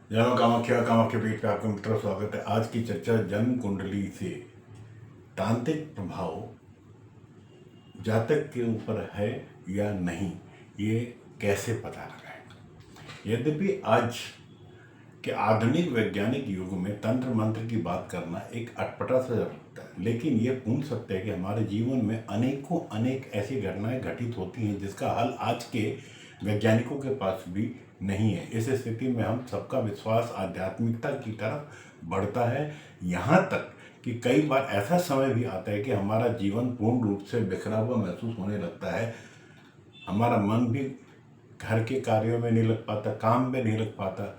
जय मां कामाख्या। कामाख्या पीठ पे आपका मित्रों स्वागत है। आज की चर्चा जन्म कुंडली से तांत्रिक प्रभाव जातक के ऊपर है या नहीं, ये कैसे पता लगाएं। यद्यपि आज के आधुनिक वैज्ञानिक युग में तंत्र मंत्र की बात करना एक अटपटा सा लगता है, लेकिन ये पूर्ण सत्य है कि हमारे जीवन में अनेकों अनेक ऐसी घटनाएं घटित होती हैं जिसका हल आज के वैज्ञानिकों के पास भी नहीं है। इस स्थिति में हम सबका विश्वास आध्यात्मिकता की तरफ बढ़ता है, यहाँ तक कि कई बार ऐसा समय भी आता है कि हमारा जीवन पूर्ण रूप से बिखरा हुआ महसूस होने लगता है। हमारा मन भी घर के कार्यों में नहीं लग पाता, काम में नहीं लग पाता।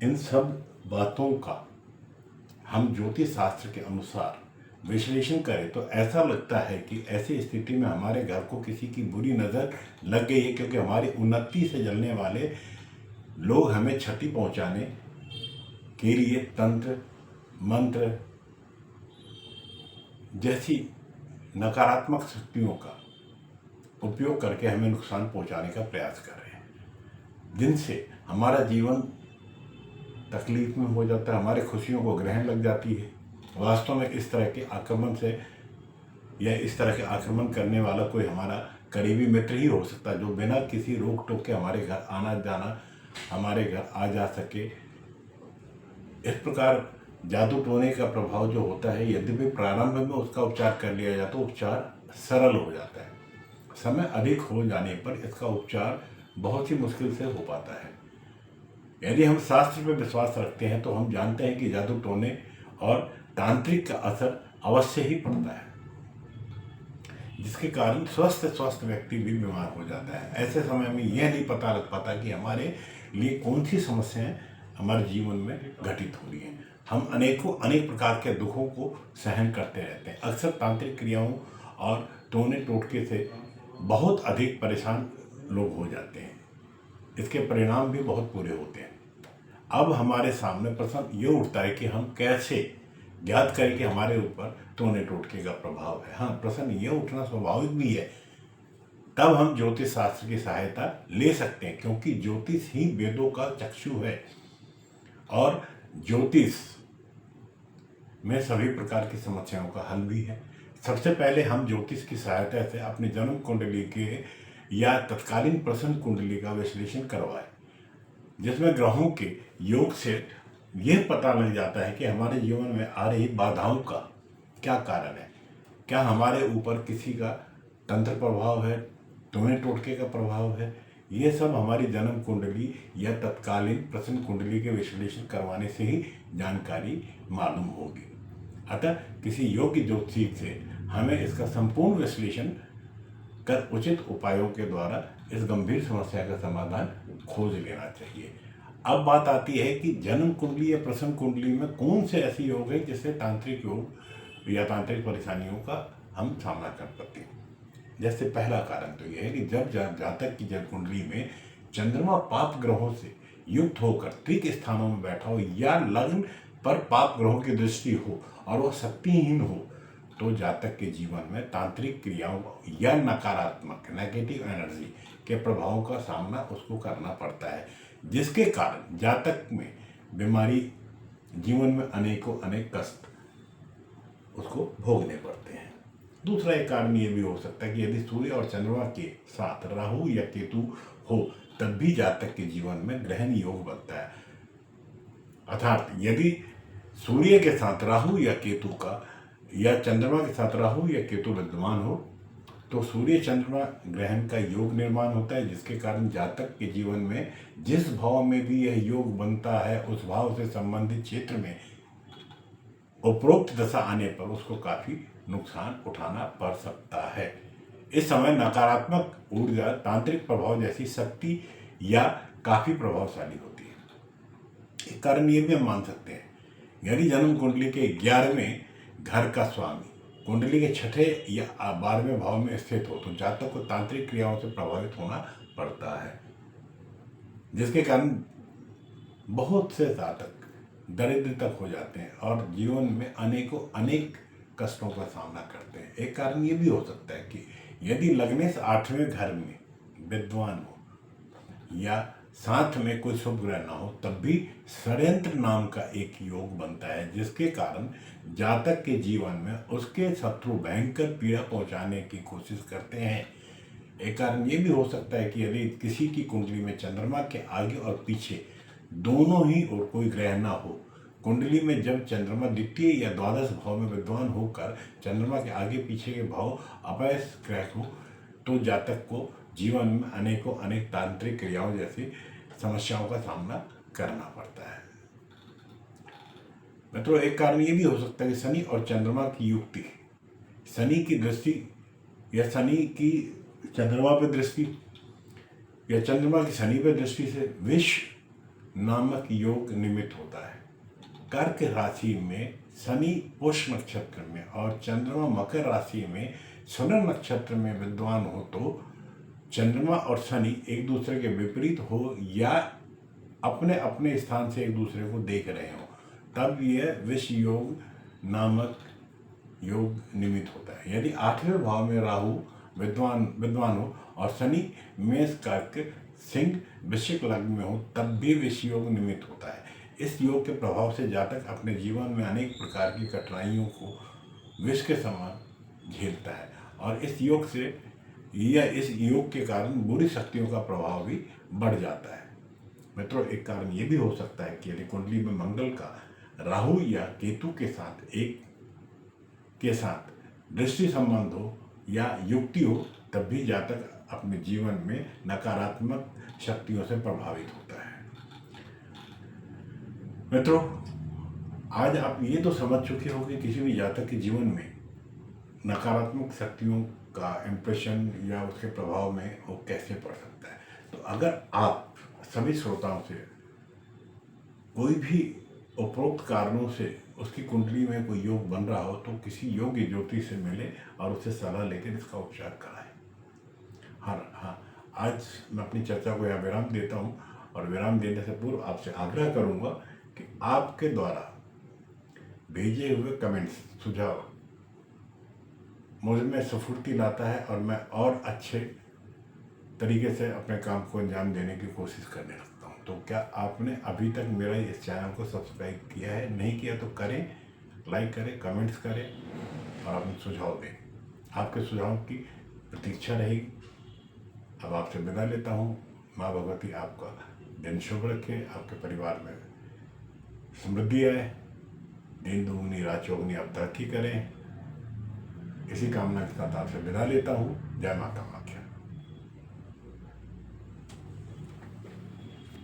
इन सब बातों का हम ज्योतिष शास्त्र के अनुसार विश्लेषण करें तो ऐसा लगता है कि ऐसी स्थिति में हमारे घर को किसी की बुरी नज़र लग गई है, क्योंकि हमारी उन्नति से जलने वाले लोग हमें क्षति पहुंचाने के लिए तंत्र मंत्र जैसी नकारात्मक शक्तियों का उपयोग करके हमें नुकसान पहुंचाने का प्रयास कर रहे हैं, जिनसे हमारा जीवन तकलीफ में हो जाता है, हमारे खुशियों को ग्रहण लग जाती है। वास्तव में इस तरह के आक्रमण से या इस तरह के आक्रमण करने वाला कोई हमारा करीबी मित्र ही हो सकता है, जो बिना किसी रोक टोक के हमारे घर आना जाना, हमारे घर आ जा सके। इस प्रकार जादू टोने का प्रभाव जो होता है, यद्यपि प्रारंभ में उसका उपचार कर लिया जाए तो उपचार सरल हो जाता है। समय अधिक हो जाने पर इसका उपचार बहुत ही मुश्किल से हो पाता है। यदि हम शास्त्र पर विश्वास रखते हैं तो हम जानते हैं कि जादू टोने और तांत्रिक का असर अवश्य ही पड़ता है, जिसके कारण स्वस्थ व्यक्ति भी बीमार हो जाता है। ऐसे समय में यह नहीं पता लग पाता कि हमारे लिए कौन सी समस्याएं हमारे जीवन में घटित हो रही हैं। हम अनेक प्रकार के दुखों को सहन करते रहते हैं। अक्सर तांत्रिक क्रियाओं और टोने टोटके से बहुत अधिक परेशान लोग हो जाते हैं। इसके परिणाम भी बहुत बुरे होते हैं। अब हमारे सामने प्रश्न ये उठता है कि हम कैसे ज्ञात करें कि हमारे ऊपर टोने टोटके का प्रभाव है। हाँ, प्रश्न ये उठना स्वाभाविक भी है। तब हम ज्योतिष शास्त्र की सहायता ले सकते हैं, क्योंकि ज्योतिष ही वेदों का चक्षु है और ज्योतिष में सभी प्रकार की समस्याओं का हल भी है। सबसे पहले हम ज्योतिष की सहायता से अपने जन्म कुंडली के या तत्कालीन प्रश्न कुंडली का विश्लेषण करवाएं, जिसमें ग्रहों के योग से यह पता लग जाता है कि हमारे जीवन में आ रही बाधाओं का क्या कारण है। क्या हमारे ऊपर किसी का तंत्र प्रभाव है, टोने टोटके का प्रभाव है। ये सब हमारी जन्म कुंडली या तत्कालीन प्रश्न कुंडली के विश्लेषण करवाने से ही जानकारी मालूम होगी। अतः किसी योग्य ज्योतिषी से हमें इसका संपूर्ण विश्लेषण कर उचित उपायों के द्वारा इस गंभीर समस्या का समाधान खोज लेना चाहिए। अब बात आती है कि जन्म कुंडली या प्रश्न कुंडली में कौन से ऐसे योग है जिससे तांत्रिक योग या तांत्रिक परेशानियों का हम सामना कर सकते हैं। जैसे पहला कारण तो यह है कि जब जातक की जन्म कुंडली में चंद्रमा पाप ग्रहों से युक्त होकर त्रिक स्थानों में बैठा हो या लग्न पर पाप ग्रहों की दृष्टि हो और वह शक्तिहीन हो, तो जातक के जीवन में तांत्रिक क्रियाओं या नकारात्मक नेगेटिव एनर्जी के प्रभावों का सामना उसको करना पड़ता है, जिसके कारण जातक में बीमारी, जीवन में अनेक कष्ट उसको भोगने पड़ते हैं। दूसरा एक कारण ये भी हो सकता है कि यदि सूर्य और चंद्रमा के साथ राहु या केतु हो, तब भी जातक के जीवन में ग्रहण योग बनता है। अर्थात यदि सूर्य के साथ राहु या केतु का या चंद्रमा के साथ राहु या केतु विद्यमान हो, तो सूर्य चंद्रमा ग्रहण का योग निर्माण होता है, जिसके कारण जातक के जीवन में जिस भाव में भी यह योग बनता है, उस भाव से संबंधित क्षेत्र में उपरोक्त दशा आने पर उसको काफी नुकसान उठाना पड़ सकता है। इस समय नकारात्मक ऊर्जा तांत्रिक प्रभाव जैसी शक्ति या काफी प्रभावशाली होती है। एक कारण ये भी हम मान सकते हैं, यदि जन्म कुंडली के 11वें घर का स्वामी कुंडली के 6ठे या 12वें भाव में स्थित हो, तो जातक को तांत्रिक क्रियाओं से प्रभावित होना पड़ता है, जिसके कारण बहुत से जातक दरिद्र तक हो जाते हैं और जीवन में अनेक कष्टों का सामना करते हैं। एक कारण ये भी हो सकता है कि यदि लग्न से 8वें घर में विद्वान हो या साथ में कोई शुभ ग्रह ना हो तब भी षड्यंत्र नाम का एक योग बनता है, जिसके कारण जातक के जीवन में उसके शत्रु भयंकर पीड़ा पहुंचाने की कोशिश करते हैं। एक कारण ये भी हो सकता है कि यदि किसी की कुंडली में चंद्रमा के आगे और पीछे दोनों ही और कोई ग्रह ना हो, कुंडली में जब चंद्रमा द्वितीय या द्वादश भाव में विद्वान होकर चंद्रमा के आगे पीछे के भाव अपयश ग्रह हो, तो जातक को जीवन में अनेक तांत्रिक क्रियाओं जैसी समस्याओं का सामना करना पड़ता है। मित्रों, एक कारण ये भी हो सकता है कि शनि और चंद्रमा की युक्ति, शनि की दृष्टि या शनि की चंद्रमा पर दृष्टि या चंद्रमा की शनि पर दृष्टि से विष नामक योग निमित्त होता है। कर्क राशि में शनि पुष नक्षत्र में और चंद्रमा मकर राशि में सुनर नक्षत्र में विद्वान हो तो चंद्रमा और शनि एक दूसरे के विपरीत हो या अपने अपने स्थान से एक दूसरे को देख रहे हो, तब यह विष योग नामक योग निमित्त होता है। यदि 8वें भाव में राहु विद्वान हो और शनि मेष कर्क सिंह वृश्चिक लग्न में हो, तब भी विष योग निमित्त होता है। इस योग के प्रभाव से जातक अपने जीवन में अनेक प्रकार की कठिनाइयों को विष के समान झेलता है और इस योग के कारण बुरी शक्तियों का प्रभाव भी बढ़ जाता है। मित्रों, एक कारण ये भी हो सकता है कि यदि कुंडली में मंगल का राहु या केतु के साथ दृष्टि संबंध हो या युक्ति हो, तब भी जातक अपने जीवन में नकारात्मक शक्तियों से प्रभावित होता है। मित्रों, आज आप ये तो समझ चुके हो कि किसी भी जातक के जीवन में नकारात्मक शक्तियों का इम्प्रेशन या उसके प्रभाव में वो कैसे पड़ सकता है। तो अगर आप सभी श्रोताओं से कोई भी उपरोक्त कारणों से उसकी कुंडली में कोई योग बन रहा हो तो किसी योग्य ज्योतिष से मिले और उससे सलाह लेकर इसका उपचार कराएं। हाँ, आज मैं अपनी चर्चा को यहाँ विराम देता हूँ और विराम देने से पूर्व आपसे आग्रह करूँगा कि आपके द्वारा भेजे हुए कमेंट्स, सुझाव मुझ में स्फूर्ति लाता है और मैं और अच्छे तरीके से अपने काम को अंजाम देने की कोशिश करने लगता हूँ। तो क्या आपने अभी तक मेरा इस चैनल को सब्सक्राइब किया है? नहीं किया तो करें, लाइक करें, कमेंट्स करें और अपने सुझाव दें। आपके सुझाव की प्रतीक्षा रहेगी। अब आपसे विदा लेता हूँ। माँ भगवती आपका दिन शुभ रखे, आपके परिवार में समृद्धि आए, दिन दुगनी रात चौगुनी आप तरक्की करें। इसी कामना के साथ आपसे विदा लेता हूँ। जय माता।